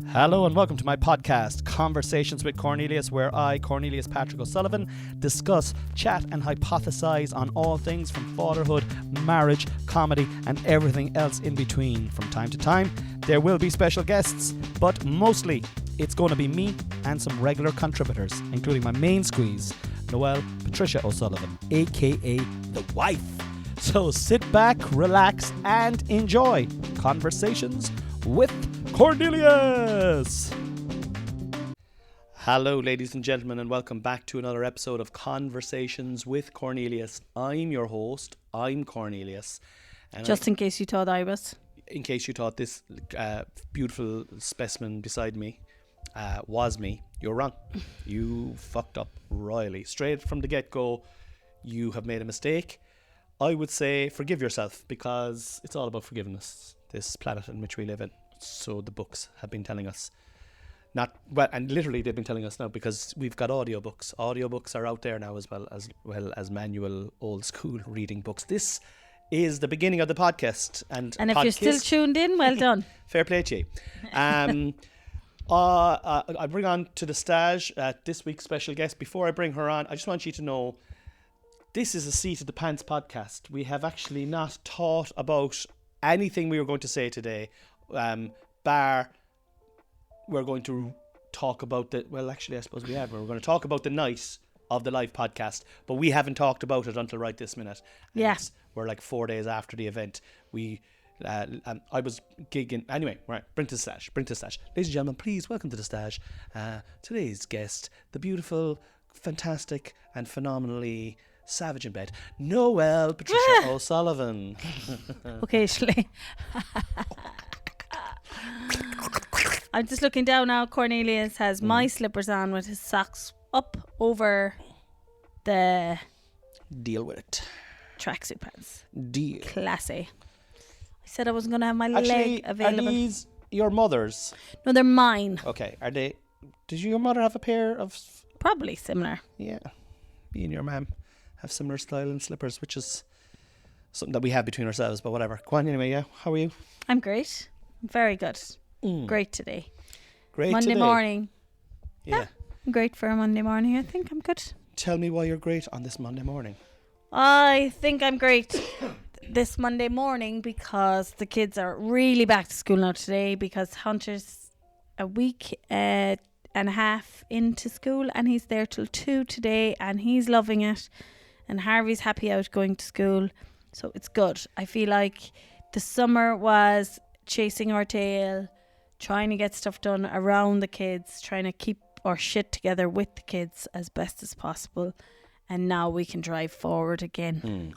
Hello and welcome to my podcast, Conversations with Cornelius, where I, Cornelius Patrick O'Sullivan, discuss, chat and hypothesize on all things from fatherhood, marriage, comedy and everything else in between. From time to time, there will be special guests, but mostly it's going to be me and some regular contributors, including my main squeeze, Noelle Patricia O'Sullivan, aka the wife. So sit back, relax and enjoy Conversations with Cornelius. Hello ladies and gentlemen, and welcome back to another episode of Conversations with Cornelius. I'm your host, I'm Cornelius. And just in case you thought I was. In case you thought this beautiful specimen beside me was me, you're wrong. You fucked up royally. Straight from the get-go, you have made a mistake. I would say forgive yourself, because it's all about forgiveness, this planet in which we live in. So the books have been telling us. And literally they've been telling us now, because we've got audiobooks. Audiobooks are out there now as well as manual old school reading books. This is the beginning of the podcast. And if you're still tuned in, well done. Fair play to you. I bring on to the stage this week's special guest. Before I bring her on, I just want you to know this is a Seat of the Pants podcast. We have actually not thought about anything we were going to say today. Bar, we're going to talk about I suppose we have. We're going to talk about the night of the live podcast, but we haven't talked about it until right this minute. Yes. We're like 4 days after the event. I was gigging. Anyway, right, bring to the stage. Ladies and gentlemen, please welcome to the stage today's guest, the beautiful, fantastic and phenomenally savage in bed, Noelle Patricia O'Sullivan. Occasionally. I'm just looking down now. Cornelius has my slippers on with his socks up over the Deal with it. tracksuit pants. Deal. Classy. I said I wasn't going to have my Actually, leg available. Are these your mother's? No, they're mine. Okay. Are they? Did your mother have a pair of? Probably similar. Yeah. Me and your mum have similar style and slippers, which is something that we have between ourselves, but whatever. Go on anyway, yeah. How are you? I'm great. Very good. Great today. Great Monday today. morning. Yeah. I'm great for a Monday morning. I think I'm good. Tell me why you're great on this Monday morning. I think I'm great this Monday morning because the kids are really back to school now today, because Hunter's a week and a half into school and he's there till 2 today and he's loving it, and Harvey's happy out going to school, so it's good. I feel like the summer was chasing our tail, trying to get stuff done around the kids, trying to keep our shit together with the kids as best as possible, and now we can drive forward again.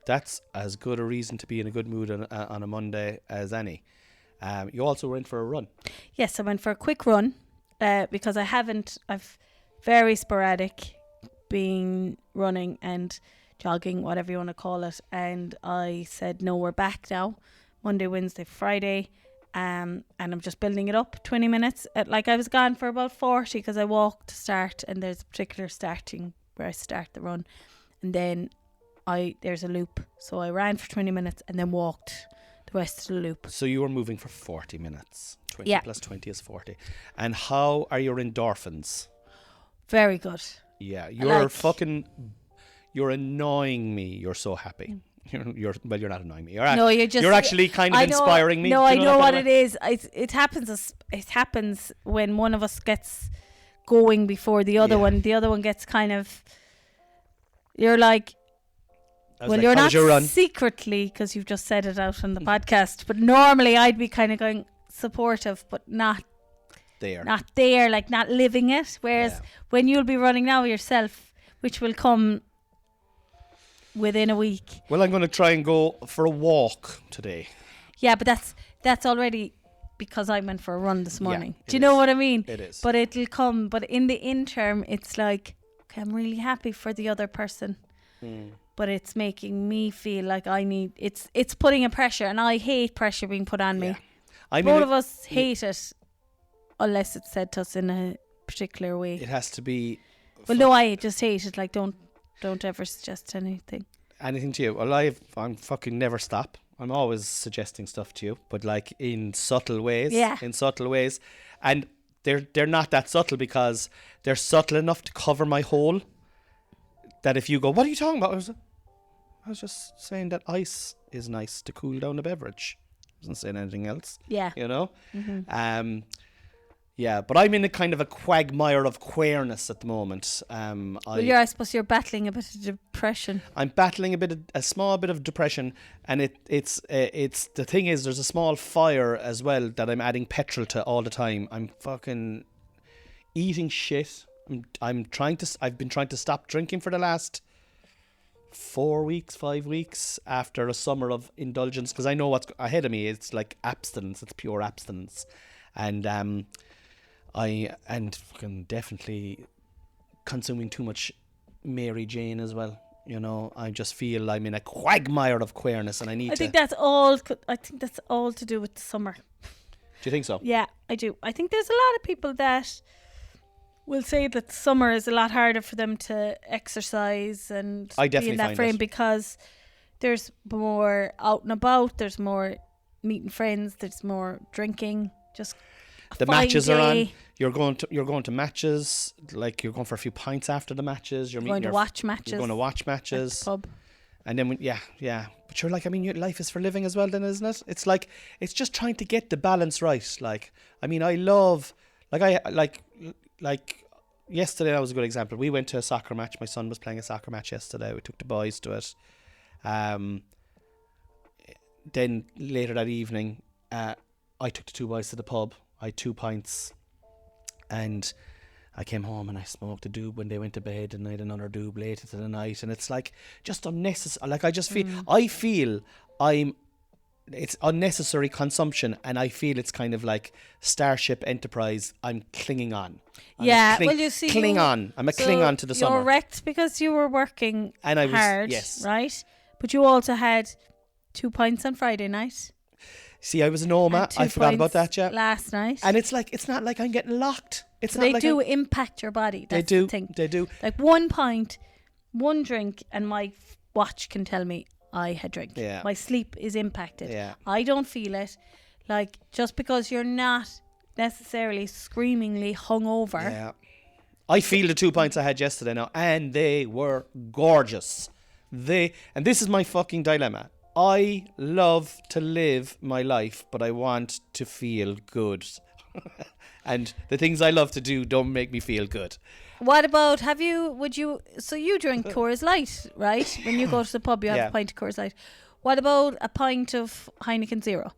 That's as good a reason to be in a good mood on a Monday as any. You also went for a run. Yes, I went for a quick run because I've very sporadic been running and jogging, whatever you want to call it, and I said no, we're back now, Monday, Wednesday, Friday, and I'm just building it up 20 minutes. I was gone for about 40 because I walked to start, and there's a particular starting where I start the run, and then there's a loop, so I ran for 20 minutes and then walked the rest of the loop. So you were moving for 40 minutes. 20 yeah. plus 20 is 40. And how are your endorphins? Very good. Yeah, you're annoying me. You're so happy. You're not annoying me. You're actually kind of inspiring me. No, I know what it is. It happens when one of us gets going before the other one. The other one gets kind of. You're like. Well, you're not secretly, because you've just said it out on the podcast. But normally, I'd be kind of going supportive, but not there, like not living it. Whereas when you'll be running now yourself, which will come within a week. Well, I'm going to try and go for a walk today. Yeah, but that's already because I went for a run this morning. Yeah, do you know what I mean? It is. But it'll come. But in the interim, it's like, okay, I'm really happy for the other person. But it's making me feel like it's putting a pressure, and I hate pressure being put on me. Both of us hate it unless it's said to us in a particular way. It has to be. Well, no, I just hate it. Like, don't ever suggest anything. Anything to you? Well, I'm fucking never stop. I'm always suggesting stuff to you, but like in subtle ways. Yeah. In subtle ways. And they're not that subtle because they're subtle enough to cover my hole. That if you go, what are you talking about? I was just saying that ice is nice to cool down a beverage. I wasn't saying anything else. Yeah. You know? Mm-hmm. Yeah, but I'm in a kind of a quagmire of queerness at the moment. I suppose you're battling a bit of depression. I'm battling a small bit of depression, and it's the thing is, there's a small fire as well that I'm adding petrol to all the time. I'm fucking eating shit. I've been trying to stop drinking for the last 5 weeks after a summer of indulgence, because I know what's ahead of me. It's like abstinence. It's pure abstinence, and fucking definitely consuming too much Mary Jane as well. You know, I just feel I'm in a quagmire of queerness, and I think that's all. I think that's all to do with the summer. Do you think so? Yeah, I do. I think there's a lot of people that will say that summer is a lot harder for them to exercise and be in that frame because there's more out and about. There's more meeting friends. There's more drinking. Just the matches are on. You're going to matches. Like you're going for a few pints after the matches. You're going to watch matches. You're going to watch matches. At the pub. And then yeah. But you're like, I mean, your life is for living as well, then, isn't it? It's like it's just trying to get the balance right. Like, I mean, I love like yesterday. That was a good example. We went to a soccer match. My son was playing a soccer match yesterday. We took the boys to it. Then later that evening, I took the two boys to the pub. I had 2 pints, and I came home and I smoked a doob when they went to bed, and I had another doob late into the night, and it's like just unnecessary. Like I feel it's unnecessary consumption, and I feel it's kind of like Starship Enterprise. I'm clinging on. Well, you see, cling on. I'm a cling on to the summer. You're wrecked because you were working and I was hard, yes, right? But you also had 2 pints on Friday night. See, I was an Oma. I forgot about that, yeah. Last night. And it's like, it's not like I'm getting locked. They do impact your body. That's the thing. They do. Like 1 pint, 1 drink, and my watch can tell me I had drink. Yeah. My sleep is impacted. Yeah. I don't feel it. Like, just because you're not necessarily screamingly hungover. Yeah. I feel the 2 pints I had yesterday now, and they were gorgeous. And this is my fucking dilemma. I love to live my life, but I want to feel good. And the things I love to do don't make me feel good. What about, so you drink Coors Light, right? When you go to the pub, you have a pint of Coors Light. What about a pint of Heineken Zero?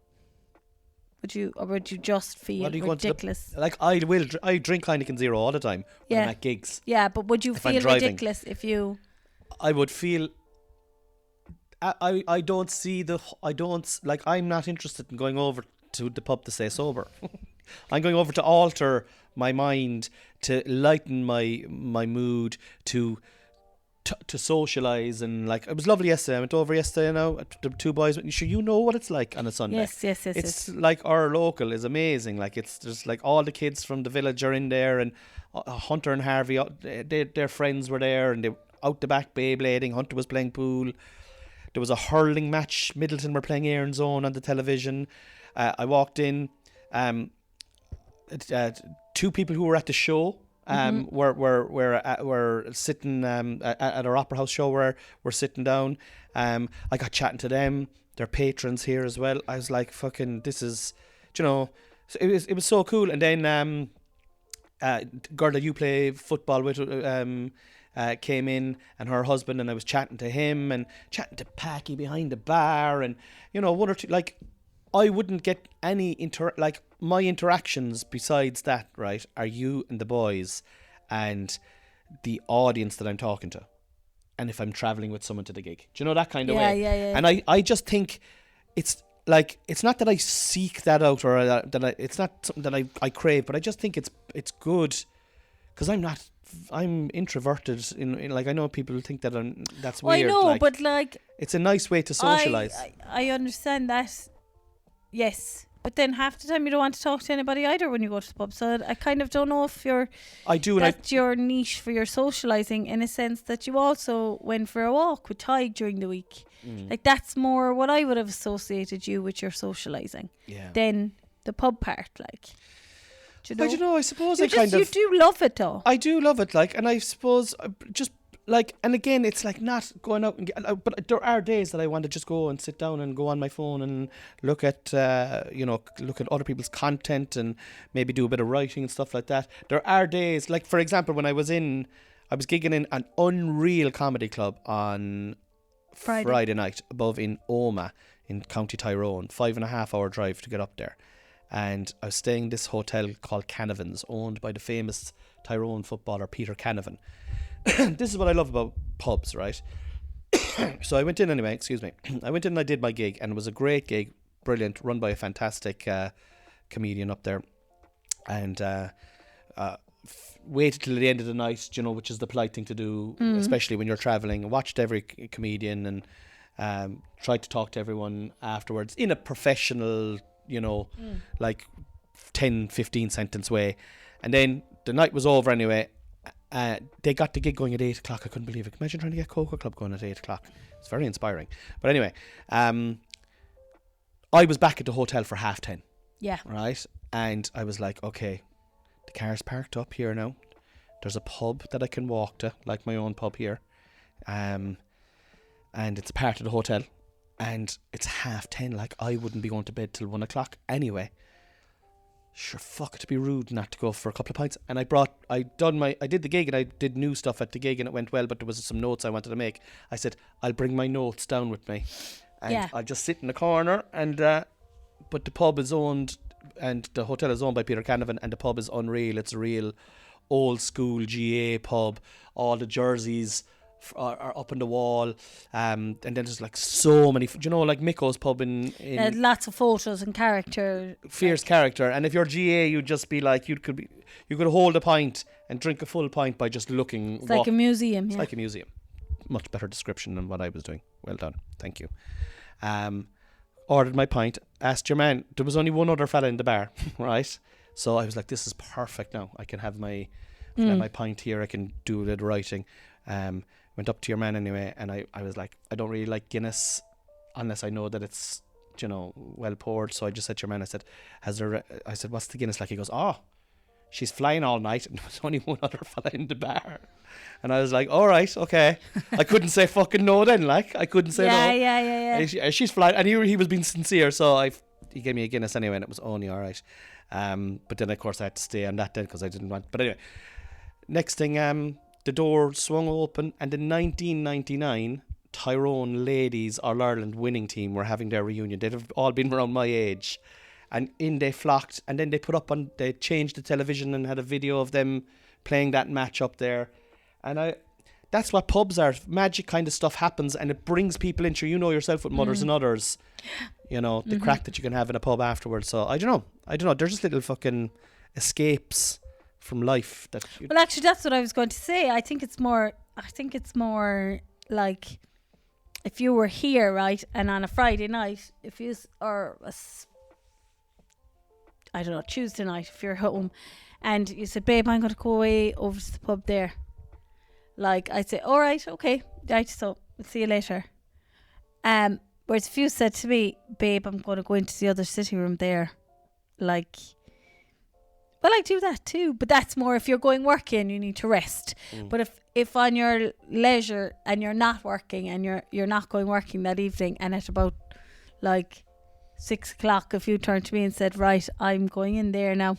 Would you just feel ridiculous? I drink Heineken Zero all the time when I'm at gigs. Yeah, but would you feel ridiculous if you... I would feel... I don't see I'm not interested in going over to the pub to stay sober. I'm going over to alter my mind, to lighten my mood, to socialise, and like it was lovely yesterday. I went over yesterday now. The 2 boys. Sure, you know what it's like on a Sunday. Yes. It's like our local is amazing. Like it's just like all the kids from the village are in there, and Hunter and Harvey, their friends were there, and they out the back Beyblading. Hunter was playing pool. There was a hurling match. Middleton were playing Air and Zone on the television. I walked in. 2 people who were at the show were sitting at our Opera House show. We're sitting down. I got chatting to them. They're patrons here as well. I was like, "Fucking, this is, it was so cool." And then girl that you play football with came in, and her husband, and I was chatting to him and chatting to Packy behind the bar, and 1 or 2, like I wouldn't get any my interactions besides that, right, are you and the boys and the audience that I'm talking to, and if I'm travelling with someone to the gig, do you know, that kind of way. Yeah. And I just think it's like, it's not that I seek that out, or it's not something that I crave, but I just think it's good, because I'm introverted in like, I know people think that that's weird. I know, but like, it's a nice way to socialise. I understand that, yes, but then half the time you don't want to talk to anybody either when you go to the pub. So I kind of don't know if that's your niche for your socialising, in a sense that you also went for a walk with Ty during the week. Like that's more what I would have associated you with your socialising than the pub part. Like, do you know? I don't know. I suppose you do love it though. I do love it. Like, and I suppose just like, and again, it's like not going out and get. But there are days that I want to just go and sit down and go on my phone and look at look at other people's content and maybe do a bit of writing and stuff like that. There are days, like for example, when I was gigging in an unreal comedy club on Friday night above in Omagh in County Tyrone, 5.5 hour drive to get up there. And I was staying in this hotel called Canavan's, owned by the famous Tyrone footballer Peter Canavan. This is what I love about pubs, right? So I went in anyway, excuse me. I went in and I did my gig, and it was a great gig, brilliant, run by a fantastic comedian up there. And waited till the end of the night, which is the polite thing to do, especially when you're travelling. I watched every comedian and tried to talk to everyone afterwards in a professional, like 10-15 sentence way. And then the night was over anyway. They got the gig going at 8 o'clock. I couldn't believe it. Imagine trying to get Coca Club going at 8 o'clock. It's very inspiring. But anyway, I was back at the hotel for 10:30. Yeah. Right? And I was like, okay, the car's parked up here now. There's a pub that I can walk to, like my own pub here. And it's part of the hotel. And it's 10:30. Like, I wouldn't be going to bed till 1 o'clock anyway. Sure, fuck, it'd be rude not to go for a couple of pints. And I did the gig and I did new stuff at the gig and it went well, but there was some notes I wanted to make. I said, I'll bring my notes down with me. And I'll just sit in the corner and, but the pub is owned, and the hotel is owned by Peter Canavan, and the pub is unreal. It's a real old school GA pub. All the jerseys are up on the wall, and then there's like so many, like Mikko's pub in lots of photos and character, fierce character. And if you're GA, you'd just be like, you could hold a pint and drink a full pint by just looking. It's like a museum. It's like a museum. Much better description than what I was doing. Well done, thank you. Ordered my pint, asked your man. There was only one other fella in the bar, right? So I was like, this is perfect now. I can have my pint here. I can do a bit of writing. Went up to your man anyway, and I was like, I don't really like Guinness unless I know that it's, well poured. So I just said to your man, I said, what's the Guinness like? He goes, she's flying all night, and there was only one other fella in the bar. And I was like, all right, okay. I couldn't say fucking no then, like, I couldn't say no. Yeah. She's flying, and he was being sincere, so he gave me a Guinness anyway, and it was only all right. But then, of course, I had to stay on that then because I didn't want. But anyway, next thing, the door swung open, and the 1999 Tyrone Ladies All-Ireland winning team were having their reunion. They'd have all been around my age. And in they flocked, and then they changed the television and had a video of them playing that match up there. And that's what pubs are. Magic kind of stuff happens, and it brings people into, yourself with mothers and others. The crack that you can have in a pub afterwards. So I don't know. They're just little fucking escapes from life. Well, actually, that's what I was going to say. I think it's more like if you were here, right, and on a Friday night, Tuesday night, if you're home, and you said, babe, I'm going to go away over to the pub there. Like, I'd say, all right, okay, right, so we'll see you later. Whereas if you said to me, babe, I'm going to go into the other sitting room there, like, well, I do that too, but that's more if you're going working, you need to rest. But if on your leisure and you're not working and you're not going working that evening, and at about like 6 o'clock, if you turned to me and said, right, I'm going in there now,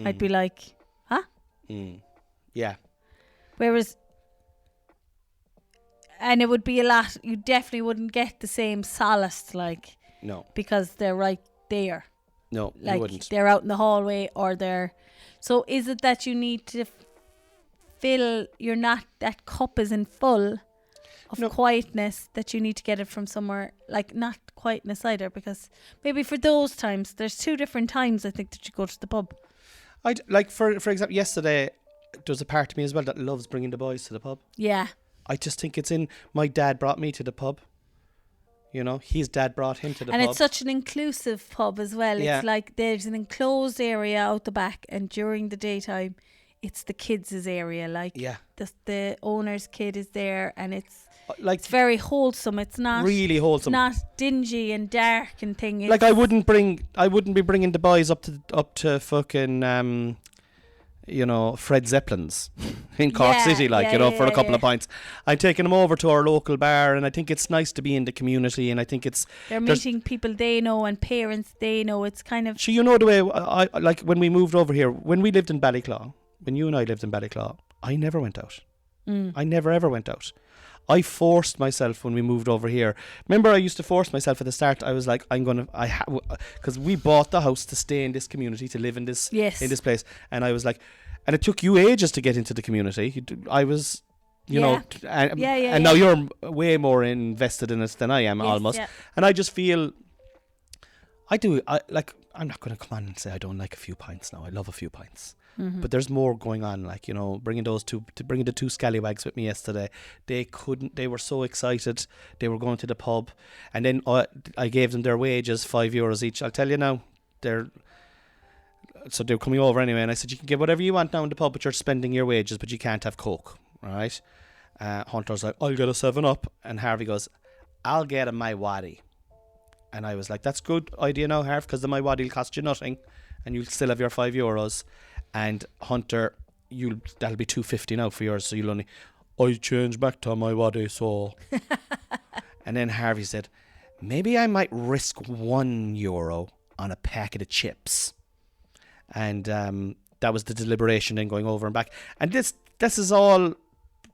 I'd be like, huh? Yeah. Whereas, and it would be a lot, you definitely wouldn't get the same solace, like, no, because they're right there. No, like, you wouldn't. They're out in the hallway, or they're. So is it that you need to fill? That cup isn't full of quietness, that you need to get it from somewhere, like, not quietness either, because maybe for those times, there's 2 different times I think that you go to the pub. I'd like, for example, yesterday there's a part of me as well that loves bringing the boys to the pub. Yeah. I just think it's in. My dad brought me to the pub. You know, his dad brought him to the And pub. it's such an inclusive pub as well. Yeah. It's like there's an enclosed area out the back, and during the daytime, it's the kids' area. Like Yeah. the owner's kid is there, and it's Like very wholesome. It's not really wholesome. not dingy and dark and thing. Like I wouldn't be bringing the boys up to fucking you know, Fred Zeppelin's in Cork Yeah, City, like, yeah, you know, yeah, for a couple yeah. of pints. I'm taking them over to our local bar, and I think it's nice to be in the community, and I think they're there's- meeting people they know and parents they know. It's kind of So you know the way I like when we moved over here, when we lived in Ballyclaw, when you and I lived in Ballyclaw, I never went out. I never ever went out. I forced myself when we moved over here. Remember, I used to force myself at the start. I was like, because we bought the house to stay in this community, to live in this Yes. in this place, and I was like, and it took you ages to get into the community. I was, you know, and now you're way more invested in it than I am, Yes, almost. yeah. And I just feel, I'm not going to come on and say I don't like a few pints now. I love a few pints. But there's more going on, like, you know, bringing the two scallywags with me yesterday. They were so excited. They were going to the pub, and then I gave them their wages, €5 each. I'll tell you now, they're coming over anyway, and I said, you can get whatever you want now in the pub, but you're spending your wages, but you can't have Coke, all right? Hunter's like, I'll get a 7-Up, and Harvey goes, I'll get a My Waddy. And I was like, that's good idea now, Harv, because the My Waddy will cost you nothing, and you'll still have your €5. And Hunter, that'll be $2.50 now for yours, so you'll only, I change back to My Waddy, so. And then Harvey said, maybe I might risk €1 on a packet of chips. And that was the deliberation then, going over and back. And this is all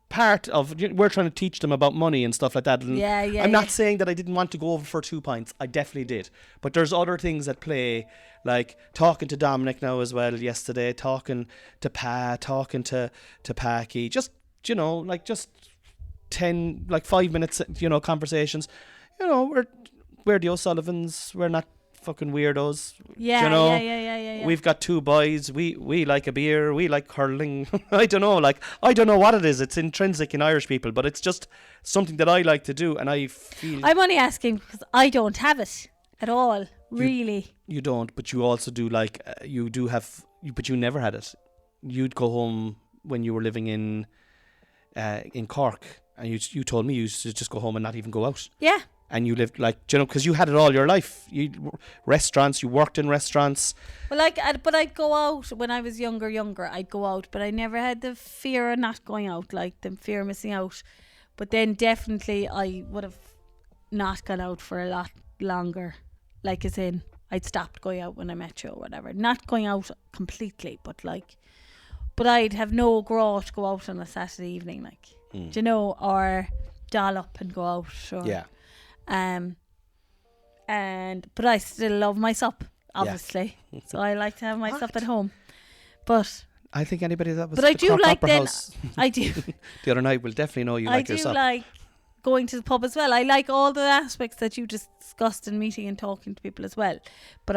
part of, we're trying to teach them about money and stuff like that. And I'm not saying that I didn't want to go over for 2 pints. I definitely did. But there's other things at play, like talking to Dominic now as well yesterday, talking to Pa, talking to Packy, just, you know, like just 5 minutes, you know, conversations. You know, we're the O'Sullivans. We're not fucking weirdos. Yeah, you know? yeah. We've got 2 boys. We like a beer. We like curling. I don't know. Like, I don't know what it is. It's intrinsic in Irish people, but it's just something that I like to do, and I feel. I'm only asking because I don't have it at all. Really. You don't, but you also do. Like, you do have. But you never had it. You'd go home when you were living in Cork, and you told me you used to just go home and not even go out. Yeah. And you lived, like, you know, because you had it all your life. Restaurants, you worked in restaurants. Well, but I'd go out when I was younger. I'd go out, but I never had the fear of not going out, like the fear of missing out. But then definitely I would have not gone out for a lot longer. Like, as in, I'd stopped going out when I met you or whatever. Not going out completely, but I'd have no grow to go out on a Saturday evening, like, do you know, or doll up and go out. Or, Yeah. But I still love my sup, obviously. So I like to have my sup at home. But I think anybody that was But I the do Cork like Opera then House I do the other night will definitely know you I like do yourself. like going to the pub as well. I like all the aspects that you just discussed in meeting and talking to people as well. But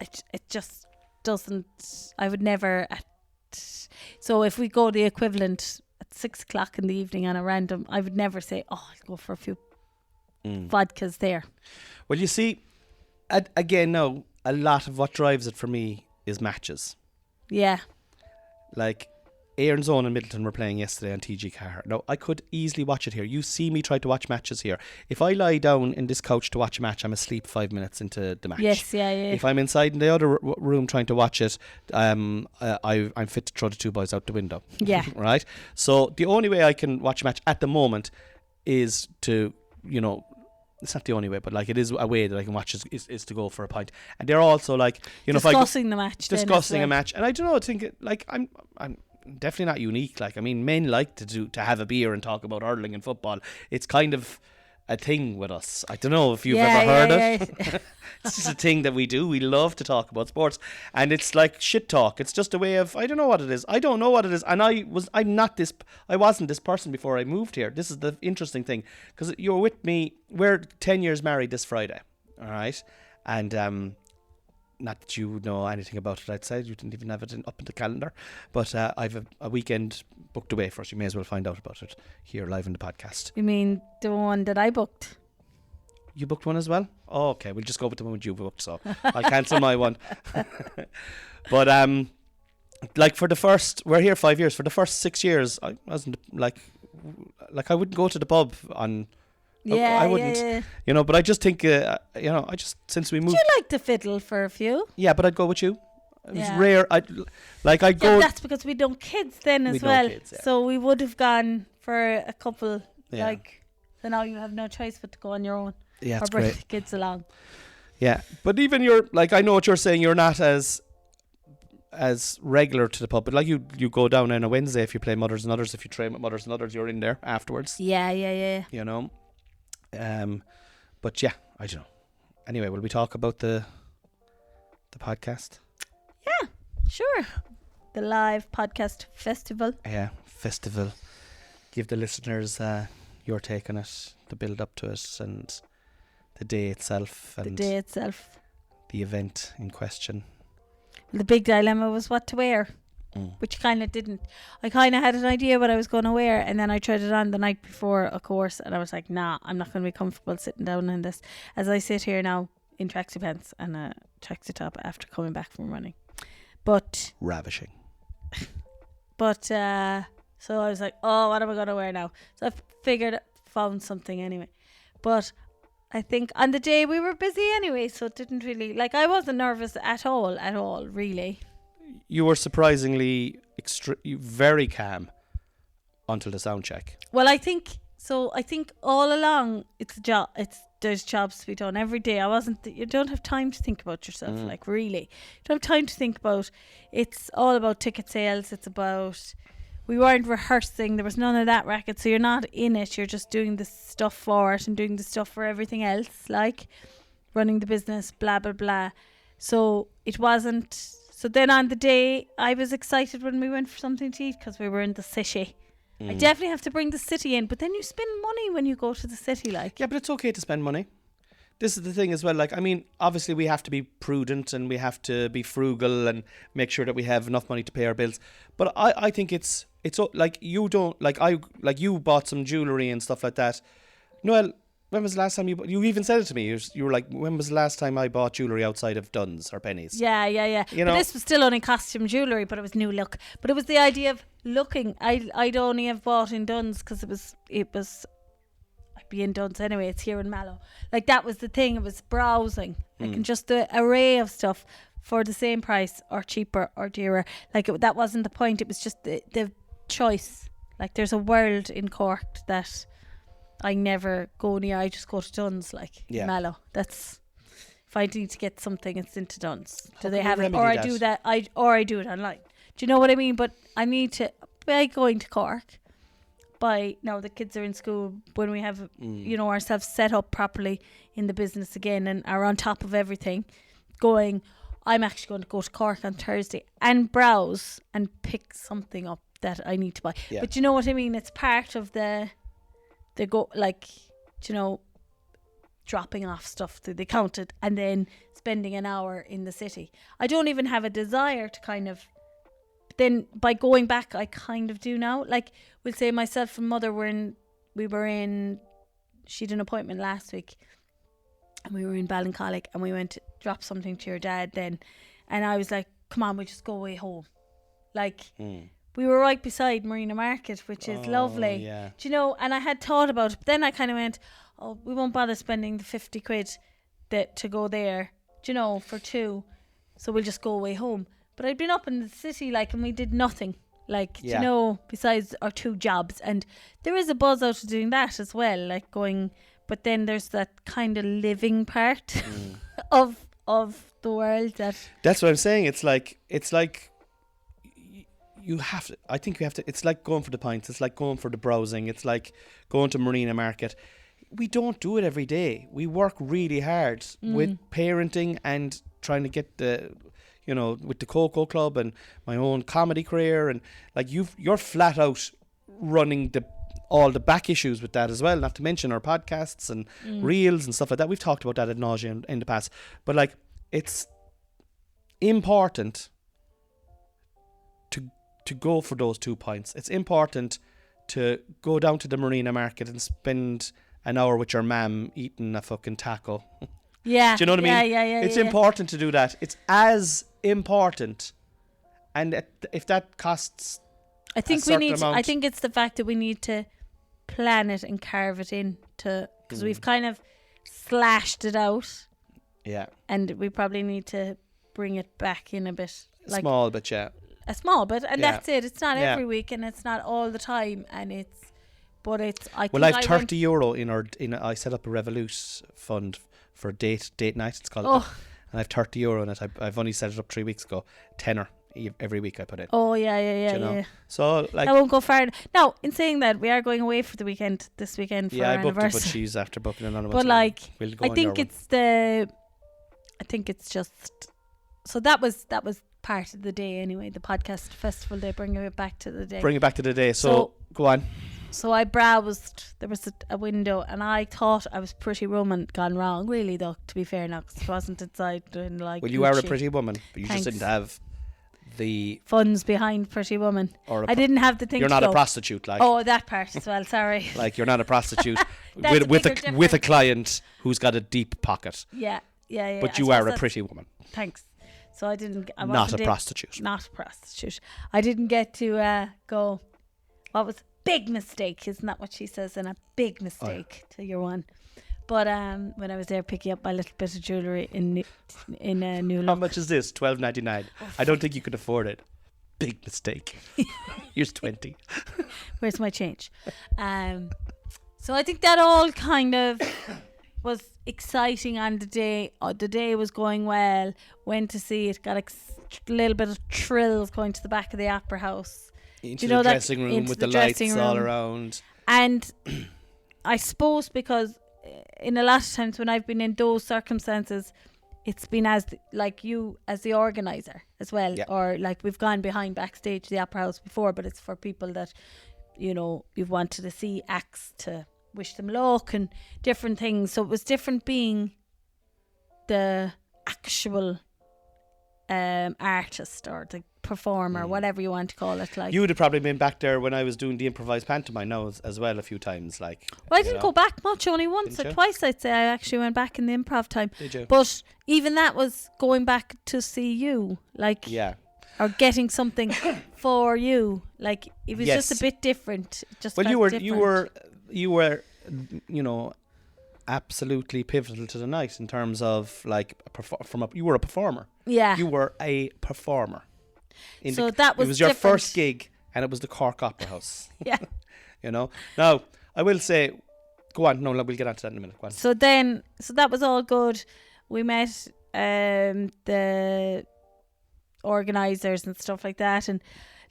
it just doesn't. I would never. So if we go the equivalent at 6:00 in the evening on a random, I would never say, "Oh, I'll go for a few vodkas there." Well, you see, again, now a lot of what drives it for me is matches. Yeah. Like, Aaron's Own and Middleton were playing yesterday on TG Car. Now, I could easily watch it here. You see me try to watch matches here. If I lie down in this couch to watch a match, I'm asleep 5 minutes into the match. Yes, yeah. If I'm inside in the other room trying to watch it, I'm fit to throw the 2 boys out the window. Yeah. Right? So the only way I can watch a match at the moment is to, you know, it's not the only way, but like, it is a way that I can watch is to go for a pint. And they're also like, you know, discussing the match. Discussing a match. And I don't know, I think like I'm definitely not unique. Like, I mean, men like to have a beer and talk about hurling and football. It's kind of a thing with us. I don't know if you've ever heard it. It's just a thing that we do. We love to talk about sports, and it's like shit talk. It's just a way of, I don't know what it is. And I wasn't this person before I moved here. This is the interesting thing, because you're with me. We're 10 years married this Friday, all right? And not that you know anything about it, I'd say. You didn't even have it up in the calendar. But I've a weekend booked away for us. You may as well find out about it here live in the podcast. You mean the one that I booked? You booked one as well? Oh, okay, we'll just go with the one you booked, so I'll cancel my one. But like for the first, we're here 5 years. For the first 6 years, I wasn't like I wouldn't go to the pub on. I wouldn't, you know. But I just think, you know, since we moved. Would you like to fiddle for a few? Yeah, but I'd go with you. It was rare. I'd go. That's because we don't kids then as well. Kids, so we would have gone for a couple. Yeah. Like, so now you have no choice but to go on your own. Yeah, or bring the kids along. Yeah, but even you're like, I know what you're saying. You're not as regular to the pub, but like you go down on a Wednesday if you play Mothers and Others. If you train with Mothers and Others, you're in there afterwards. Yeah. You know, but yeah, I don't know. Anyway, will we talk about the podcast? Yeah, sure. The live podcast festival. Yeah, festival. Give the listeners your take on it, the build up to it, and the day itself. And the event in question. The big dilemma was what to wear, which kind of didn't. I kind of had an idea what I was going to wear, and then I tried it on the night before a course, and I was like, nah, I'm not going to be comfortable sitting down in this. As I sit here now in tracksuit pants and a tracksuit top after coming back from running. But ravishing. But so I was like, oh, what am I going to wear now? So I found something anyway. But I think on the day we were busy anyway, so it didn't really, like, I wasn't nervous at all, really. You were surprisingly very calm until the sound check. Well, I think all along it's a job. There's jobs to be done every day. You don't have time to think about yourself, like, really. You don't have time to think about, it's all about ticket sales. It's about, we weren't rehearsing. There was none of that racket. So you're not in it. You're just doing the stuff for it and doing the stuff for everything else, like running the business, blah, blah, blah. So it wasn't. So then on the day, I was excited when we went for something to eat because we were in the city. I definitely have to bring the city in. But then you spend money when you go to the city, like. Yeah, but it's okay to spend money. This is the thing as well. Like, I mean, obviously we have to be prudent and we have to be frugal and make sure that we have enough money to pay our bills. But I think it's like you don't, like you bought some jewellery and stuff like that. Noel, when was the last time you even said it to me? You were like, when was the last time I bought jewellery outside of Dunn's or Penny's? Yeah. You know? But this was still only costume jewellery, but it was new look. But it was the idea of looking. I'd only have bought in Dunn's because it was. I'd be in Dunn's anyway. It's here in Mallow. Like, that was the thing. It was browsing. Like, and just the array of stuff for the same price or cheaper or dearer. Like, that wasn't the point. It was just the choice. Like, there's a world in Cork that I never go near. I just go to Dunn's, like, Mallow. That's, if I need to get something, it's into Dunn's. Do they have it? Or I do that. I do it online. Do you know what I mean? But I need to, by going to Cork, now the kids are in school, when we have ourselves set up properly in the business again and are on top of everything, I'm actually going to go to Cork on Thursday and browse and pick something up that I need to buy. But you know what I mean? It's part of the go, like, dropping off stuff to the counter and then spending an hour in the city. I don't even have a desire to kind of. Then by going back, I kind of do now. Like, we'll say myself and Mother she had an appointment last week and we were in Ballincollig and we went to drop something to your dad then. And I was like, come on, we'll just go away home. Like, we were right beside Marina Market, which is lovely. Yeah. Do you know, and I had thought about it, but then I kind of went, oh, we won't bother spending the 50 quid to go there, do you know, for two. So we'll just go away home. But I'd been up in the city, like, and we did nothing, like, do you know, besides our two jobs. And there is a buzz out of doing that as well, like going, but then there's that kind of living part of the world That's what I'm saying. It's like you have to, I think you have to, it's like going for the pints, it's like going for the browsing, it's like going to Marina Market. We don't do it every day. We work really hard with parenting and trying to get with the Coco Club and my own comedy career, and like you're flat out running all the back issues with that as well, not to mention our podcasts and reels and stuff like that. We've talked about that ad nauseum in the past, but like, it's important to go for those 2 pints. It's important to go down to the Marina Market and spend an hour with your mam eating a fucking taco. Yeah. Do you know what I mean? Yeah. It's important to do that. It's as important. And if that costs I think a certain we need. amount, I think it's the fact that we need to plan it and carve it in because we've kind of slashed it out. Yeah. And we probably need to bring it back in a bit. Like small bit, yeah. A small bit, and that's it. It's not Yeah. every week, and it's not all the time, and it's. But it's. I've €30 in. I set up a Revolut fund for date night. It's called. Oh. And I've €30 in it. I've only set it up 3 weeks ago. Tenner every week I put in. Oh yeah. Do you know? So like. I won't go far. Now, in saying that, we are going away for the weekend. This weekend for our I booked anniversary. it, but she's after booking another one. But like, we'll go I think it's just. So that was part of the day anyway. The podcast festival day, bringing it back to the day. Bring it back to the day. So go on. So I browsed. There was a window, and I thought I was Pretty Woman gone wrong. Really, though, to be fair, now, 'cause it wasn't inside doing like. Well, you Gucci. are a pretty woman, but you just didn't have the funds behind Pretty Woman. I didn't have the thing. You're not a prostitute, like. Oh, that part as well. Sorry. Like you're not a prostitute with a client who's got a deep pocket. Yeah. But you are a pretty woman. Thanks. So I didn't. Not a prostitute. Not a prostitute. I didn't get to go. What was big mistake? Isn't that what she says? And a big mistake to your one. But when I was there picking up my little bit of jewellery in New Look. How much is this? $12.99. I don't think you could afford it. Big mistake. Here's 20. Where's my change? So I think that all kind of was exciting on the day. The day was going well. Went to see it. Got a little bit of thrills going to the back of the Opera House. Into the dressing room with the lights all around. And I suppose because in a lot of times when I've been in those circumstances, it's been as like you as the organizer as well, or like we've gone behind backstage the Opera House before, but it's for people that you've wanted to see acts to wish them luck and different things. So it was different being the actual artist or the performer, whatever you want to call it. Like, you would have probably been back there when I was doing the improvised pantomime now as well a few times. Like, well, I didn't go back much, only once or twice. I'd say I actually went back in the improv time. Did you? But even that was going back to see you, like, or getting something for you. Like, it was just a bit different. Just well, you were, absolutely pivotal to the night in terms of like you were a performer. Yeah, you were a performer. So it was your first gig, and it was the Cork Opera House. Yeah. Now I will say, go on. No, we'll get on to that in a minute. Go on. So that was all good. We met the organisers and stuff like that, and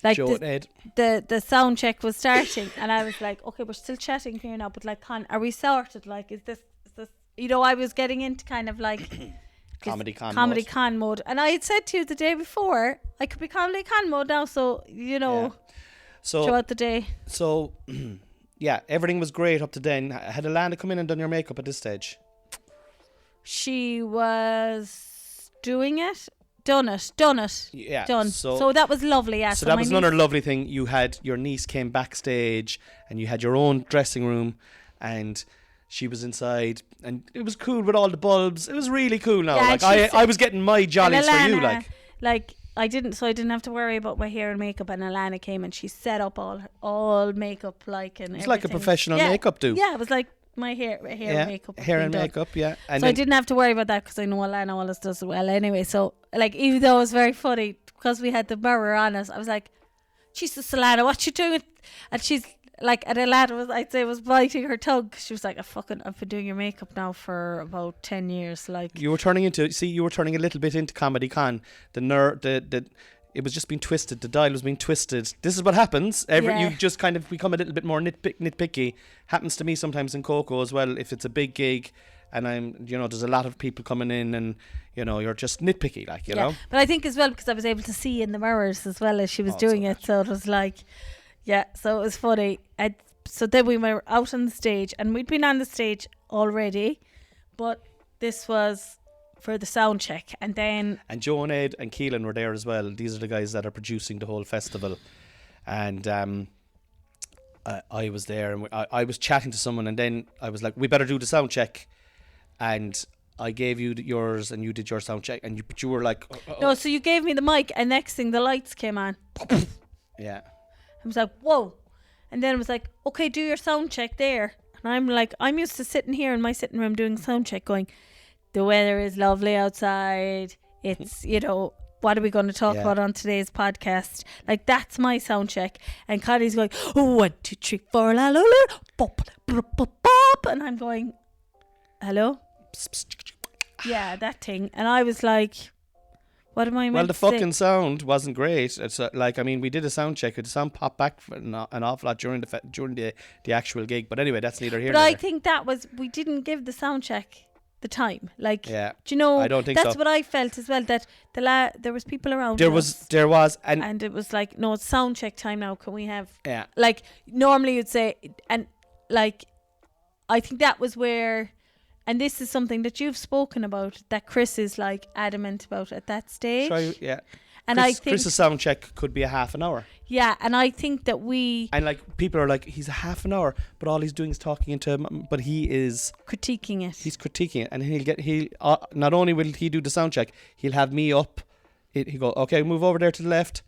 like Joe and Ed. The sound check was starting, and I was like, okay, we're still chatting here now, but like, are we sorted? Like, is this? I was getting into kind of like comedy con mode, and I had said to you the day before I could be comedy con mode now, so so throughout the day. So everything was great up to then. Had Alana come in and done your makeup at this stage? She was doing it. Done it. Yeah. Done. So that was lovely. Yeah. So that was another lovely thing. You had your niece came backstage, and you had your own dressing room, and she was inside, and it was cool with all the bulbs. It was really cool now. Yeah, like I was getting my jollies Alana, for you, like I didn't have to worry about my hair and makeup. And Alana came and she set up all makeup, like, and it's everything. like a professional makeup do. Yeah, it was like my hair and makeup. Hair and makeup, yeah. And so I didn't have to worry about that because I know Alana always does it well anyway. So like, even though it was very funny because we had the mirror on us, I was like, Jesus, Alana, what you doing? And she's like, and Alana was biting her tongue. She was like, I've been doing your makeup now for about 10 years. Like, you were turning a little bit into comedy con. It was just being twisted. The dial was being twisted. This is what happens. You just kind of become a little bit more nitpicky. Happens to me sometimes in Coco as well. If it's a big gig, and there's a lot of people coming in, and you're just nitpicky, like you know. But I think as well because I was able to see in the mirrors as well as she was doing it, so it was like, so it was funny. So then we were out on the stage, and we'd been on the stage already, but this was for the sound check, and Joe and Ed and Keelan were there as well. These are the guys that are producing the whole festival, and I was there, and I was chatting to someone, and then I was like, we better do the sound check, and I gave you yours, and you did your sound check, and you were like, No, so you gave me the mic, and next thing the lights came on. yeah. I was like, whoa. And then it was like, okay, do your sound check there. And I'm like, I'm used to sitting here in my sitting room doing sound check going, the weather is lovely outside. It's, what are we going to talk about on today's podcast? Like, that's my sound check. And Connie's going, 1, 2, 3, 4, la, la, la, bop, bop, bop, bop. And I'm going, hello? Yeah, that thing. And I was like, what am I meant to say? Well, the fucking sound wasn't great. It's we did a sound check. The sound popped back for an awful lot during the actual gig. But anyway, that's neither here nor there. But I think that was, we didn't give the sound check the time. Like, yeah. Do you know? I don't think that's so. what I felt as well. That there was people around. There was, and it was like, no, it's sound check time now. Can we have? Yeah. Like normally you'd say, and like, I think that was where. And this is something that you've spoken about, that Chris is like adamant about at that stage. Yeah. And Chris, I think Chris's sound check could be a half an hour. Yeah, and I think that and like people are like, he's a half an hour, but all he's doing is talking into him. But he is critiquing it. He's critiquing it, and he'll not only will he do the sound check, he'll have me up. He'll go, okay, move over there to the left.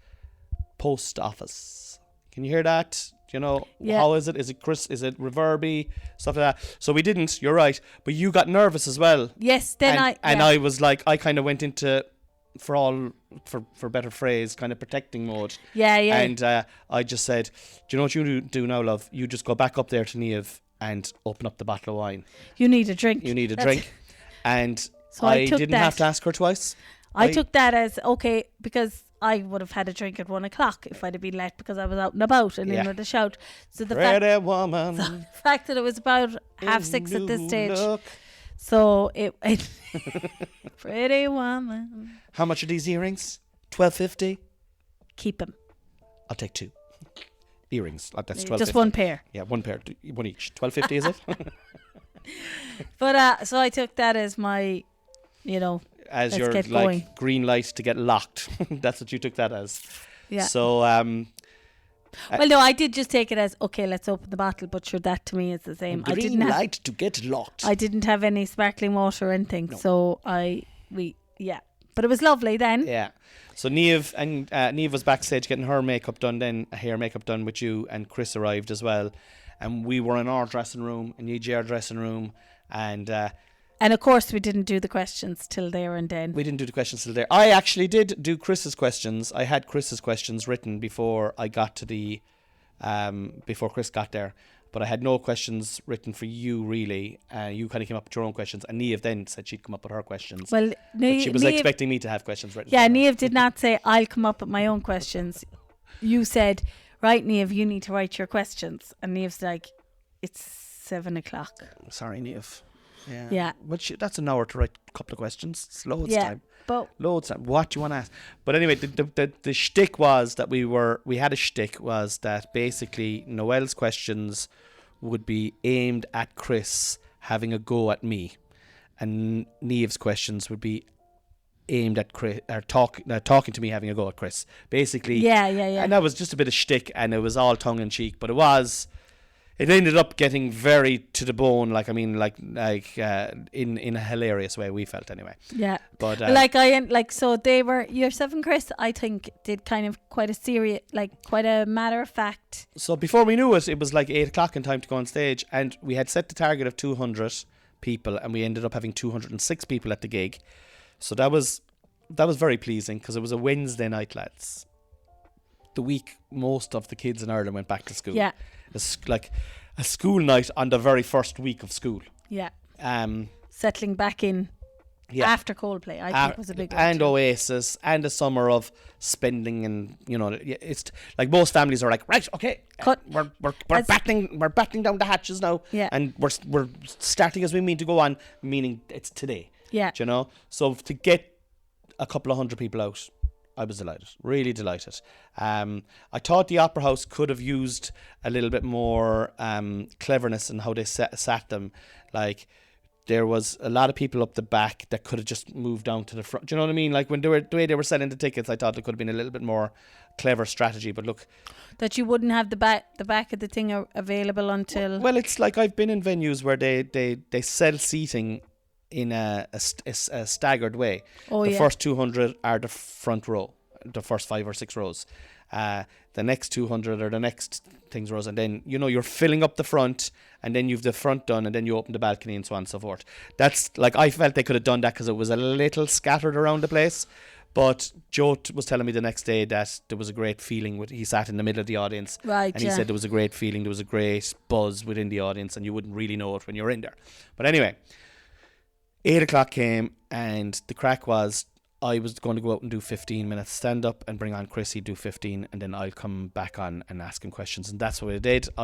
Post office. Can you hear that? How is it? Is it Chris? Is it reverby? Stuff like that. So we didn't. You're right, but you got nervous as well. Yes. Then I was like, I kind of went into, for better phrase, kind of protecting mode. Yeah. And I just said, do you know what you do now, love? You just go back up there to Niamh and open up the bottle of wine. You need a drink. And so I didn't have to ask her twice. I took that as okay, because I would have had a drink at 1:00 if I'd have been let, because I was out and about and in with a shout. So the fact that it was about 6:30 at this stage. Look. So it pretty woman. How much are these earrings? $12.50. Keep them. I'll take 2 earrings. That's $12.50. Just one pair. Yeah, one pair, one each. $12.50 is it? But so I took that as my, as your going. green light to get locked. That's what you took that as. Yeah. So well, no, I did just take it as, okay, let's open the bottle, but sure, that to me is the same. Green light to get locked. I didn't have any sparkling water or anything, no. So but it was lovely then. Yeah. So Niamh was backstage getting her makeup done, then hair makeup done with you, and Chris arrived as well, and we were in our dressing room, in EGR dressing room, and of course we didn't do the questions till there and then. We didn't do the questions till there. I actually did do Chris's questions. I had Chris's questions written before I got to before Chris got there. But I had no questions written for you, really. You kind of came up with your own questions. And Niamh then said she'd come up with her questions. Well, she was expecting me to have questions written. Yeah, Niamh did not say, I'll come up with my own questions. You said, right, Niamh, you need to write your questions. And Niamh's like, it's 7:00. Sorry, Niamh. Yeah. Well, that's an hour to write a couple of questions. It's loads of time. But loads of time. What do you want to ask? But anyway, the shtick was that we had a shtick was that basically Noelle's questions would be aimed at Chris having a go at me, and Niamh's questions would be aimed at Chris, or talking to me having a go at Chris. Basically, yeah. And that was just a bit of shtick, and it was all tongue in cheek, but it ended up getting very to the bone, in a hilarious way, we felt anyway. Yeah. But so they were, yourself and Chris, I think, did kind of quite a serious, quite a matter of fact. So before we knew it was 8:00 in time to go on stage, and we had set the target of 200 people, and we ended up having 206 people at the gig. So that was very pleasing, because it was a Wednesday night, lads. The week most of the kids in Ireland went back to school. Yeah. It's like a school night on the very first week of school. Yeah. Settling back in after Coldplay, I think was a big one. And too. Oasis, and a summer of spending, and it's like most families are like, right, okay, cut. We're battening down the hatches now, and we're starting as we mean to go on, meaning it's today. Yeah. So to get a couple of hundred people out, I was delighted, really delighted. I thought the Opera House could have used a little bit more cleverness in how they sat them. Like, there was a lot of people up the back that could have just moved down to the front. Do you know what I mean? Like when the way they were selling the tickets, I thought there could have been a little bit more clever strategy. But look, that you wouldn't have the back of the thing available until. Well, it's like I've been in venues where they sell seating in a staggered way. Oh, the yeah. first 200 are the front row, the first 5 or 6 rows. The next 200 are the next things rows, and then you're filling up the front, and then you've the front done, and then you open the balcony and so on and so forth. That's like, I felt they could have done that because it was a little scattered around the place. But Joe was telling me the next day that there was a great feeling. He sat in the middle of the audience, Right, and he said there was a great feeling, there was a great buzz within the audience, and you wouldn't really know it when you're in there. But anyway, 8 o'clock came, and the crack was, I was going to go out and do 15 minutes stand up and bring on Chris. He'd do 15, and then I'll come back on and ask him questions. And that's what I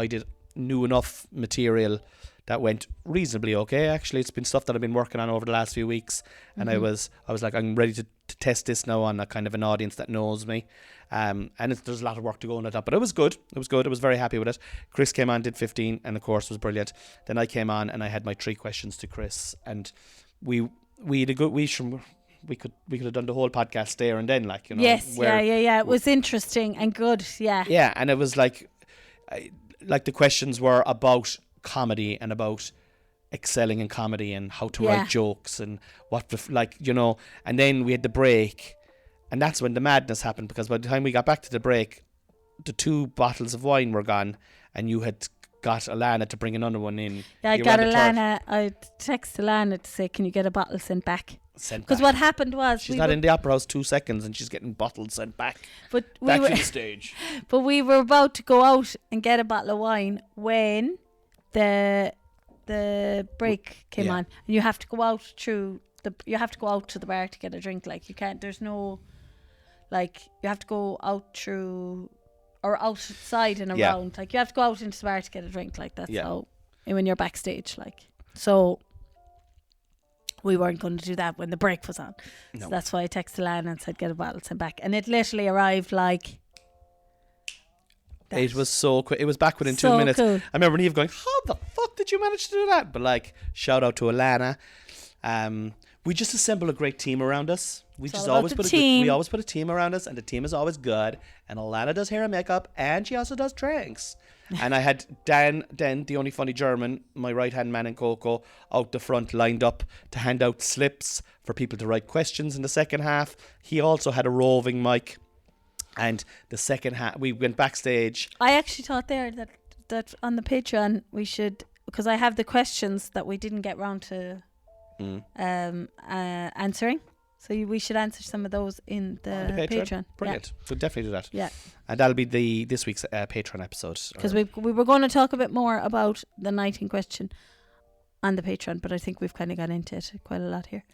did. Knew enough material that went reasonably okay. Actually, it's been stuff that I've been working on over the last few weeks, and I was like, I'm ready to test this now on a kind of an audience that knows me. And there's a lot of work to go on at that, but it was good. It was good. I was very happy with it. Chris came on, did 15, and of course was brilliant. Then I came on and I had my 3 questions to Chris, and we had a good we could have done the whole podcast there and then, like, Yes, yeah. It was interesting and good, yeah. Yeah, and it was like the questions were about comedy and about excelling in comedy and how to write jokes and and then we had the break, and that's when the madness happened, because by the time we got back to the break, the 2 bottles of wine were gone, and you had got Alana to bring another one in. Yeah, I got Alana. I texted Alana to say, can you get a bottle sent back? Because what happened was, she's not in the Opera House 2 seconds and she's getting bottles sent back to the stage. But we were about to go out and get a bottle of wine when the break came on, and you have to go out to the bar to get a drink. Like, you can't. There's no, like, you have to go out through or outside and around. Like, you have to go out into the bar to get a drink. Like, that's how when you're backstage. Like, so we weren't going to do that when the break was on. No. So that's why I texted Lana and said, get a bottle sent back. And it literally arrived like that. It was so quick. It was back within 2 minutes. Cool. I remember Neve going, how the fuck did you manage to do that? But like, shout out to Alana. We just assemble a great team around us. We always put a team around us, and the team is always good. And Alana does hair and makeup, and she also does drinks. And I had Dan, the only funny German, my right-hand man in Coco, out the front, lined up to hand out slips for people to write questions in the second half. He also had a roving mic. And the second half, we went backstage. I actually thought there that on the Patreon we should, because I have the questions that we didn't get round to answering. So we should answer some of those in the Patreon. Brilliant. We'll definitely do that. Yeah. And that'll be this week's Patreon episode. Because we were going to talk a bit more about the night in question on the Patreon, but I think we've kind of got into it quite a lot here.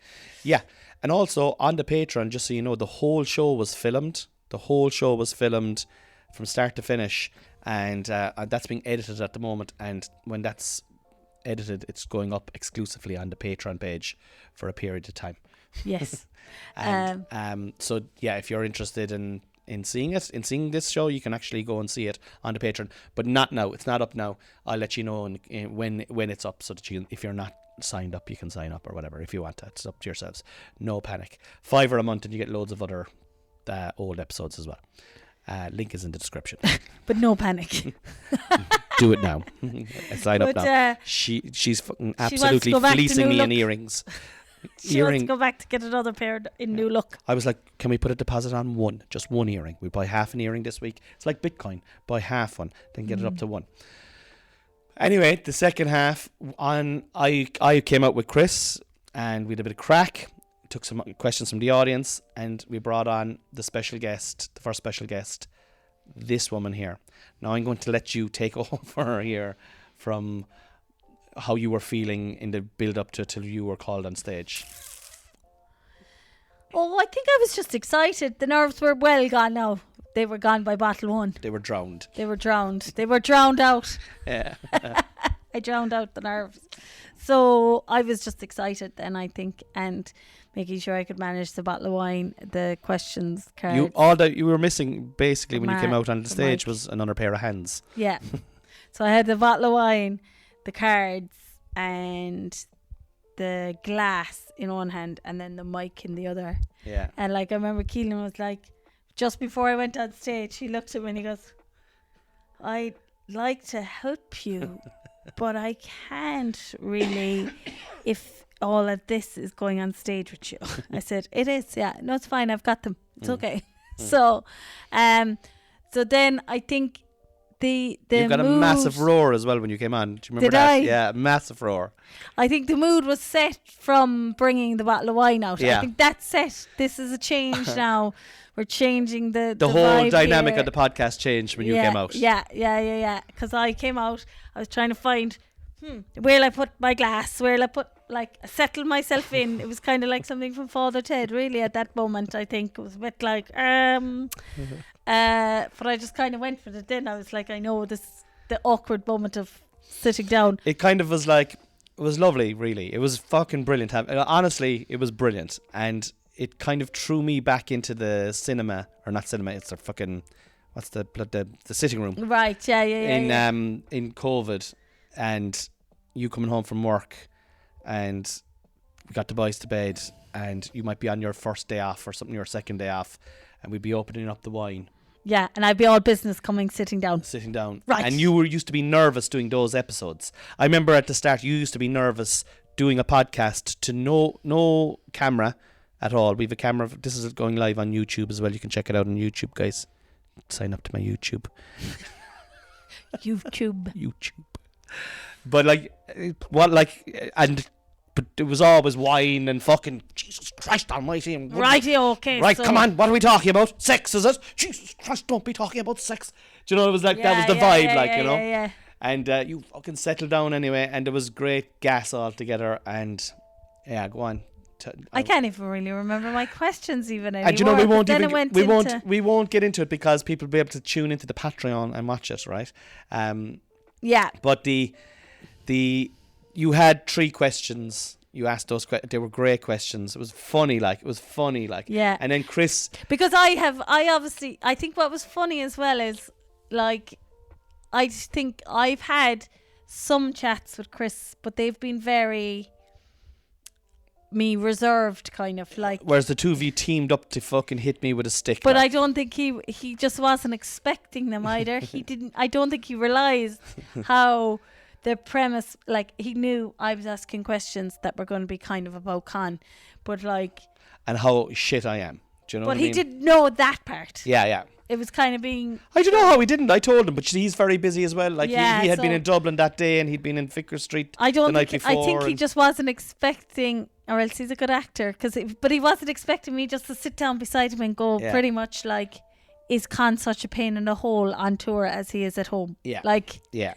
Yeah. And also on the Patreon, just so you know, the whole show was filmed. The whole show was filmed from start to finish. And that's being edited at the moment. And when that's edited, it's going up exclusively on the Patreon page for a period of time. Yes. And so yeah, if you're interested in seeing this show, you can actually go and see it on the Patreon, but not now. It's not up now. I'll let you know when it's up, so that if you're not signed up, you can sign up or whatever if you want that. It's up to yourselves. No panic. $5 a month, and you get loads of other old episodes as well. Link is in the description. But no panic. Do it now. Sign up now. She's fucking absolutely fleecing me in earrings. She wants to go back to get another pair in new look. I was like, can we put a deposit on just one earring? We buy half an earring this week. It's like Bitcoin. Buy half one, then get it up to one. Anyway, the second half, I came out with Chris, and we had a bit of crack. Took some questions from the audience, and we brought on the first special guest, this woman here. Now I'm going to let you take over here from how you were feeling in the build up to till you were called on stage. Oh, I think I was just excited. The nerves were well gone now. They were gone by bottle 1. They were drowned. They were drowned out. Yeah. I drowned out the nerves. So I was just excited then, I think, and making sure I could manage the bottle of wine, the questions cards. All that you were missing basically when you came out on the stage was another pair of hands. Yeah. So I had the bottle of wine, the cards, and the glass in one hand and then the mic in the other. Yeah. And like, I remember Keelan was like, just before I went on stage, he looked at me and he goes, I'd like to help you, but I can't really if all of this is going on stage with you. I said, it is, yeah. No, it's fine. I've got them. It's okay. So then I think the you got mood, a massive roar as well when you came on. Do you remember did that? I? Yeah, massive roar. I think the mood was set from bringing the bottle of wine out. Yeah. I think that's set. This is a change now. We're changing the whole vibe dynamic here. of the podcast changed when you came out. Yeah. Because I came out, I was trying to find, where'll I put my glass? Where'll I put, like, settle myself in? It was kind of like something from Father Ted, really, at that moment. I think it was a bit like, but I just kind of went for it. Then I was like, I know this, the awkward moment of sitting down. It kind of was like, it was lovely, really. It was fucking brilliant. Honestly, it was brilliant. And it kind of threw me back into the cinema, or not cinema, it's the fucking, what's the sitting room. Right, yeah. In COVID, and you coming home from work, and we got the boys to bed, and you might be on your first day off or something, your second day off, and we'd be opening up the wine. Yeah, and I'd be all business sitting down. Right. And you used to be nervous doing those episodes. I remember at the start you used to be nervous doing a podcast to no camera at all. We have a camera. This is going live on YouTube as well. You can check it out on YouTube, guys. Sign up to my YouTube. YouTube. But but it was always wine and fucking Jesus Christ almighty. And Okay. Right, so come on, what are we talking about? Sex, is it? Jesus Christ, don't be talking about sex. Do you know, it was like, that was the vibe, you know? Yeah. And you fucking settled down anyway, and there was great gas all together, and yeah, go on. I can't even really remember my questions even anymore. And you know, we won't get into it because people will be able to tune into the Patreon and watch it, right? Yeah. But you had 3 questions. You asked those they were great questions. It was funny, Yeah. And then Chris, because I think what was funny as well is, like, I think I've had some chats with Chris, but they've been very reserved, kind of like. Whereas the two of you teamed up to fucking hit me with a stick. But I don't think he just wasn't expecting them either. I don't think he realised how the premise, like, he knew I was asking questions that were going to be kind of about Con, but like. And how shit I am. Do you know what I mean? But he didn't know that part. Yeah. It was kind of being. I don't know how he didn't. I told him, but he's very busy as well. Like, yeah, he had been in Dublin that day, and he'd been in Vicar Street the night before. I think he just wasn't expecting, or else he's a good actor, but he wasn't expecting me just to sit down beside him and go pretty much like, is Con such a pain in the hole on tour as he is at home? Yeah. Like. Yeah.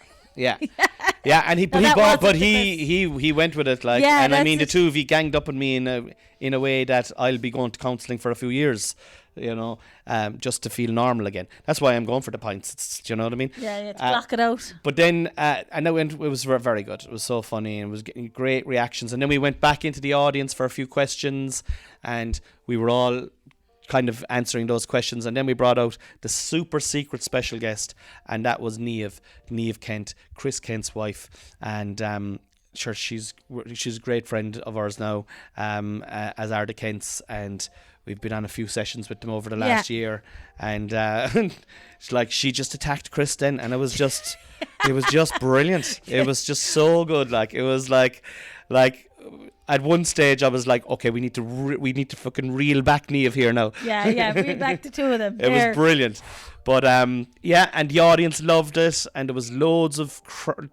And he went with it, like, and I mean, the two of you ganged up on me in a way that I'll be going to counselling for a few years, you know, just to feel normal again. That's why I'm going for the pints. Do you know what I mean? Yeah, to block it out. But then, and it was very good. It was so funny, and it was getting great reactions. And then we went back into the audience for a few questions, and we were all kind of answering those questions, and then we brought out the super secret special guest, and that was Niamh Kent, Chris Kent's wife, and sure, she's a great friend of ours now, as are the Kents, and we've been on a few sessions with them over the last year, and it's like she just attacked Chris then, and it was just brilliant. It was just so good. Like, it was like at one stage I was like, okay, we need to fucking reel back Niamh here now. Yeah, reel back the two of them. It was brilliant. But and the audience loved it, and there was loads of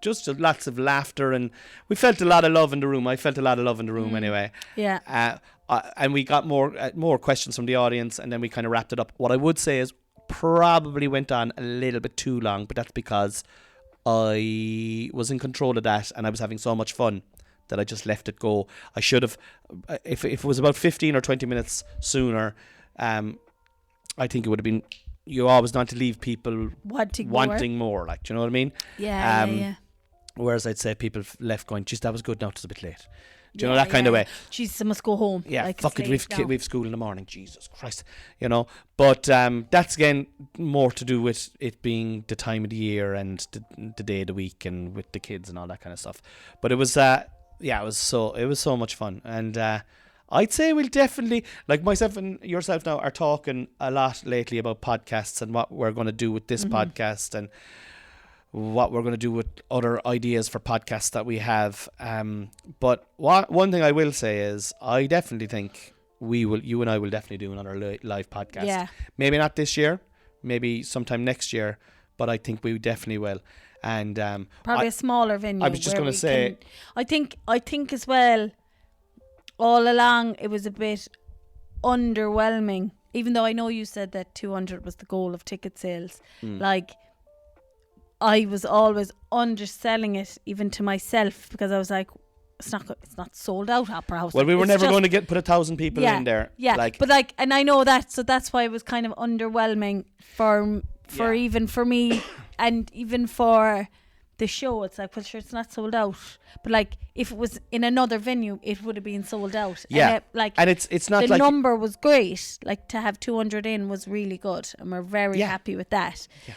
just lots of laughter, and we felt a lot of love in the room. I felt a lot of love in the room anyway. Yeah. And we got more questions from the audience, and then we kind of wrapped it up. What I would say is probably went on a little bit too long, but that's because I was in control of that, and I was having so much fun that I just left it go. I should have, if it was about 15 or 20 minutes sooner, I think it would have been, you always want to leave people wanting more, like, do you know what I mean? Yeah. Whereas I'd say people left going, geez, that was good, now it's a bit late. Do you know, that kind of way? Jesus, I must go home. Yeah, like, fuck it, we've school in the morning, Jesus Christ, you know. But that's again more to do with it being the time of the year and the day of the week and with the kids and all that kind of stuff. But it was yeah, it was so much fun. And I'd say we'll definitely, like myself and yourself now are talking a lot lately about podcasts and what we're going to do with this podcast and what we're going to do with other ideas for podcasts that we have. But one thing I will say is I definitely think you and I will definitely do another live podcast. Yeah. Maybe not this year, maybe sometime next year, but I think we definitely will. And probably a smaller venue. I was just going to say, I think as well, all along it was a bit underwhelming, even though I know you said that 200 was the goal of ticket sales. Like, I was always underselling it even to myself, because I was like, it's not sold out Opera House. Well, we were it's never going to put 1,000 people in there. Yeah, like, but like, and I know that, so that's why it was kind of underwhelming for even for me and even for the show. It's like, well, sure, it's not sold out, but like if it was in another venue, it would have been sold out. Yeah, and it's not the like number was great. Like, to have 200 in was really good, and we're very happy with that. Yeah.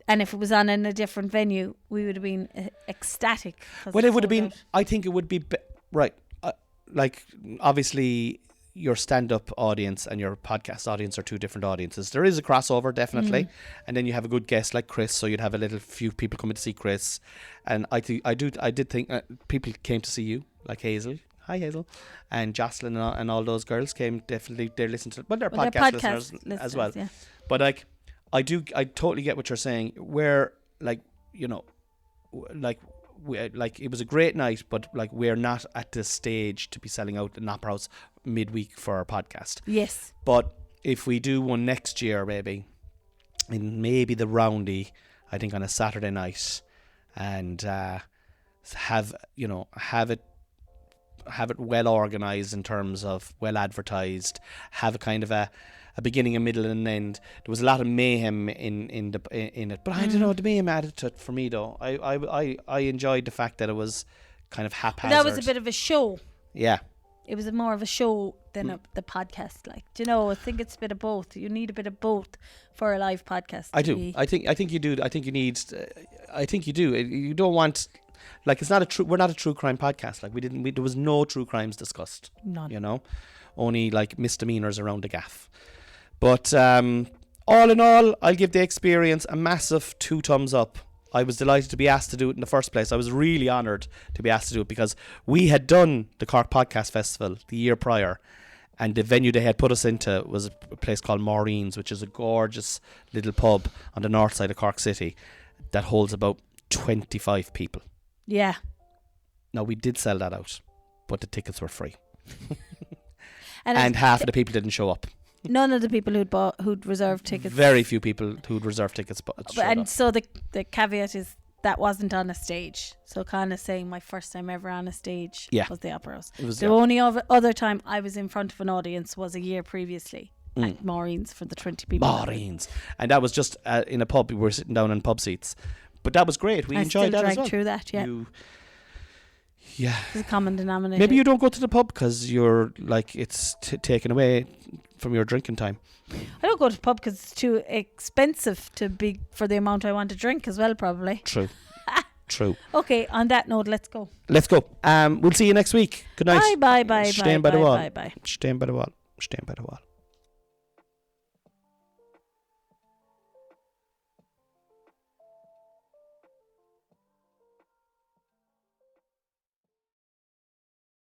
And if it was on in a different venue, we would have been ecstatic. Well, it would have been. I think it would be right. Like, obviously, your stand-up audience and your podcast audience are two different audiences. There is a crossover, definitely, and then you have a good guest like Chris, so you'd have a few people coming to see Chris. And I did think people came to see you, like Hazel. Hi, Hazel, and Jocelyn and all those girls came. Definitely, they listened to. Well, they're podcast listeners as well. Yeah. But like, I totally get what you're saying. Where, like, you know, like it was a great night, but like, we're not at the stage to be selling out an Opera House midweek for our podcast. Yes. But if we do one next year, maybe the Roundy, I think on a Saturday night, and have it well organised in terms of well advertised, have a kind of a beginning, a middle, and an end. There was a lot of mayhem in it, but I don't know, the mayhem added to it for me though. I enjoyed the fact that it was kind of haphazard. That was a bit of a show. Yeah. It was more of a show than the podcast. Like, do you know? I think it's a bit of both. You need a bit of both for a live podcast. I do. I think you do. I think you need. I think you do. You don't want. Like, it's not we're not a true crime podcast. Like, there was no true crimes discussed. None. You know, only like misdemeanors around the gaff. But all in all, I'll give the experience a massive 2 thumbs up. I was delighted to be asked to do it in the first place. I was really honoured to be asked to do it, because we had done the Cork Podcast Festival the year prior, and the venue they had put us into was a place called Maureen's, which is a gorgeous little pub on the north side of Cork City that holds about 25 people. Yeah. Now, we did sell that out, but the tickets were free. and half of the people didn't show up. None of the people who'd reserved tickets. Very few people who'd reserved tickets showed up. So the caveat is that wasn't on a stage. So kind of saying my first time ever on a stage was the Opera House. The only other time I was in front of an audience was a year previously at Maureen's for the 20 people. Maureen's. And that was just in a pub. We were sitting down in pub seats. But that was great. We enjoyed that as well. Through that, yeah. Yeah. It's a common denominator. Maybe you don't go to the pub because you're like, it's taken away from your drinking time. I don't go to the pub because it's too expensive for the amount I want to drink as well, probably. True. True. Okay, on that note, let's go. We'll see you next week. Good night. Bye. Staying by the wall. Staying by the wall.